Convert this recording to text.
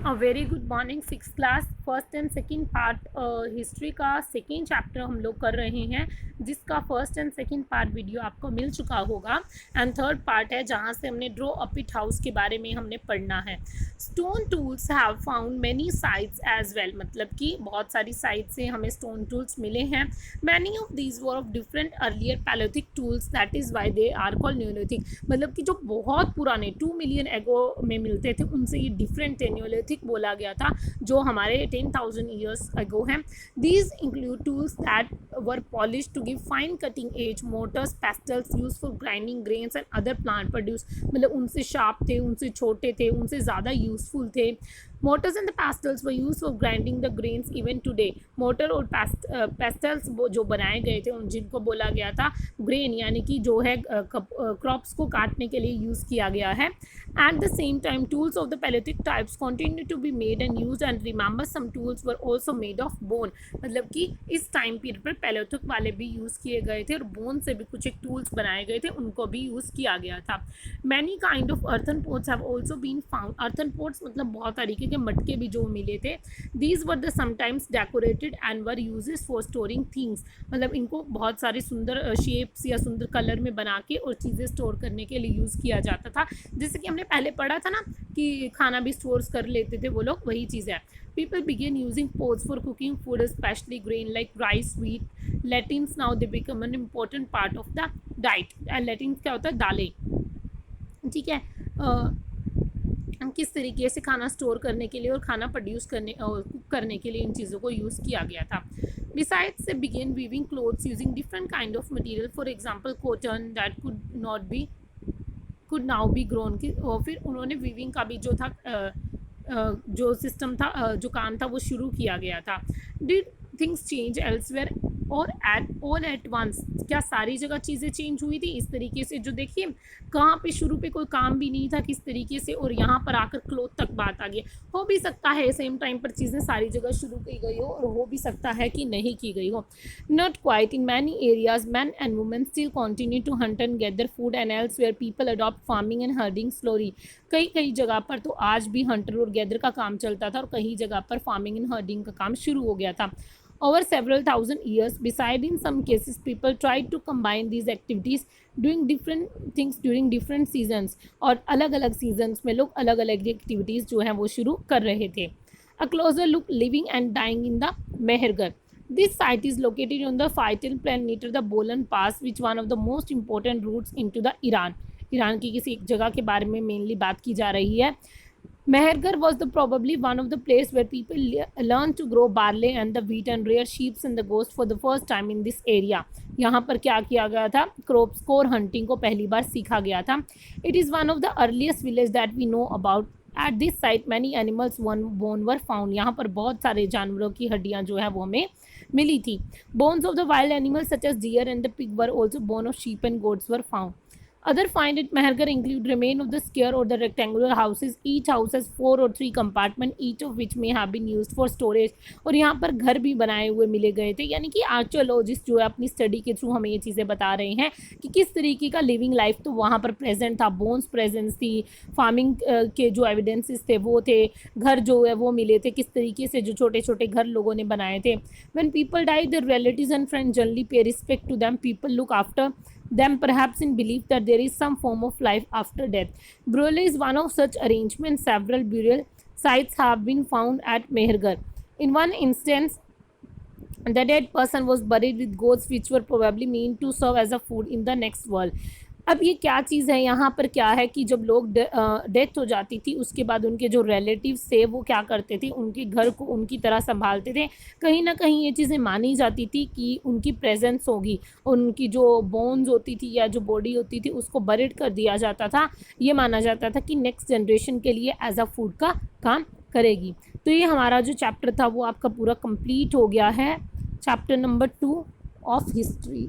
A very good morning six class first and second part history का second chapter हम लोग कर रहे हैं, जिसका first and second part video आपको मिल चुका होगा। एंड थर्ड पार्ट है जहां से हमने ड्रॉ अ पिट हाउस के बारे में हमने पढ़ना है। Stone tools have found many sites as well, मतलब कि बहुत सारी साइट से हमें स्टोन टूल्स मिले हैं। Many of these were of different earlier paleolithic tools, that is why they are called neolithic, मतलब कि जो बहुत पुराने 2 मिलियन एगो में मिलते थे उनसे ये डिफरेंट थे, न्यूलिथिक बोला गया था, जो हमारे 10,000 ईयर्स अगो हैं। These include tools that were polish to give fine cutting edge, mortars, pestles use for grinding grains and other plant produce, मतलब उनसे शार्प थे, उनसे छोटे थे, उनसे ज़्यादा यूजफुल थे। Motors and the pastels were use for grinding the grains even today. Motor और पेस्टल्स जो बनाए गए थे उन जिनको बोला गया था ग्रेन, यानी कि जो है क्रॉप्स को काटने के लिए यूज़ किया गया है। At the same time tools of the paleolithic types continue to be made and use, and remember some tools were also made of bone, मतलब कि इस टाइम पीरियड पर पैलेथिक वाले भी यूज़ किए गए थे और बोन से भी कुछ एक टूल्स बनाए गए थे, उनको भी यूज़ किया गया था। Many kind of earthen pots have also been found. Earthen pots मतलब बहुत तरीके के मटके भी जो मिले थे। These were the sometimes decorated and were uses for storing things, मतलब इनको बहुत सारे सुंदर शेप्स या सुंदर कलर में बना के और चीज़ें स्टोर करने के लिए यूज़ किया जाता था। जैसे कि हमने पहले पढ़ा था ना कि खाना भी स्टोर कर लेते थे वो लोग, वही चीज़ है। People began using pots for cooking food, specially grain like rice, wheat, lentils. Now they become an important part of the diet. And lentils क्या होता है? दालें, ठीक है। किस तरीके से खाना स्टोर करने के लिए और खाना प्रोड्यूस करने और कुक करने के लिए इन चीज़ों को यूज़ किया गया था। बिसाइड्स से began weaving clothes using different kind of material, for example cotton that could now be grown की। और फिर उन्होंने वीविंग का भी जो था जो सिस्टम था, जो काम था वो शुरू किया गया था। डिड थिंग्स चेंज एल्सवेयर और एट ऑल एट वंस, क्या सारी जगह चीज़ें चेंज हुई थी इस तरीके से? जो देखिए कहाँ पे शुरू पे कोई काम भी नहीं था किस तरीके से, और यहाँ पर आकर क्लोथ तक बात आ गई। हो भी सकता है सेम टाइम पर चीज़ें सारी जगह शुरू की गई हो, और हो भी सकता है कि नहीं की गई हो। Not quite, in many areas man and women still continue to hunt and gather food, and elsewhere people adopt farming and herding slowly. कई कई जगह पर तो आज भी हंटर और गैदर का काम चलता था, और कई जगह पर फार्मिंग एंड हर्डिंग का काम शुरू हो गया था। Over several thousand years, beside in some cases people tried to combine these activities, doing different things during different seasons, और अलग अलग seasons में लोग अलग अलग activities जो हैं वो शुरू कर रहे थे। A closer look, living and dying in the Mehergar. This site is located on the Faitel Plain near the Bolan Pass, which one of the most important routes into the Iran. Iran की किसी एक जगह के बारे में mainly बात की जा रही है। Mehergar was probably one of the place where people learned to grow barley and the wheat and rear sheep and the goats for the first time in this area. यहाँ पर क्या किया गया था? क्रॉप्स को और हंटिंग को पहली बार सीखा गया था। It is one of the earliest village that we know about. At this site many animals bone were found. यहाँ पर बहुत सारे जानवरों की हड्डियाँ जो है वो हमें मिली थी। Bones of the wild animals such as deer and the pig were also bone of sheep and goats were found. Other find at Mehergar include remain of the square or the rectangular houses. Each house has 4 or 3 compartment, each of which may have been used for storage. और यहाँ पर घर भी बनाए हुए मिले गए थे, यानी कि आर्कियोलॉजिस्ट जो है अपनी स्टडी के थ्रू हमें ये चीज़ें बता रहे हैं कि किस तरीके का लिविंग लाइफ तो वहाँ पर प्रेजेंट था। बोन्स प्रेजेंस थी, फार्मिंग के जो एविडेंसेस थे वो थे, घर जो है वो मिले थे, किस तरीके से जो छोटे छोटे घर लोगों ने बनाए थे। When people die, their relatives and friends generally pay respect to them. People look after them, perhaps in belief that there is some form of life after death. Burial is one of such arrangements. Several burial sites have been found at Mehergar. In one instance, the dead person was buried with goats which were probably meant to serve as a food in the next world. अब ये क्या चीज़ है? यहाँ पर क्या है कि जब लोग डेथ हो जाती थी उसके बाद उनके जो रिलेटिव्स थे वो क्या करते थे, उनके घर को उनकी तरह संभालते थे। कहीं ना कहीं ये चीज़ें मानी जाती थी कि उनकी प्रेजेंस होगी, उनकी जो बोन्स होती थी या जो बॉडी होती थी उसको बरिड कर दिया जाता था। ये माना जाता था कि नेक्स्ट जनरेशन के लिए एज अ फूड का काम करेगी। तो ये हमारा जो चैप्टर था वो आपका पूरा कंप्लीट हो गया है, चैप्टर नंबर 2 ऑफ हिस्ट्री।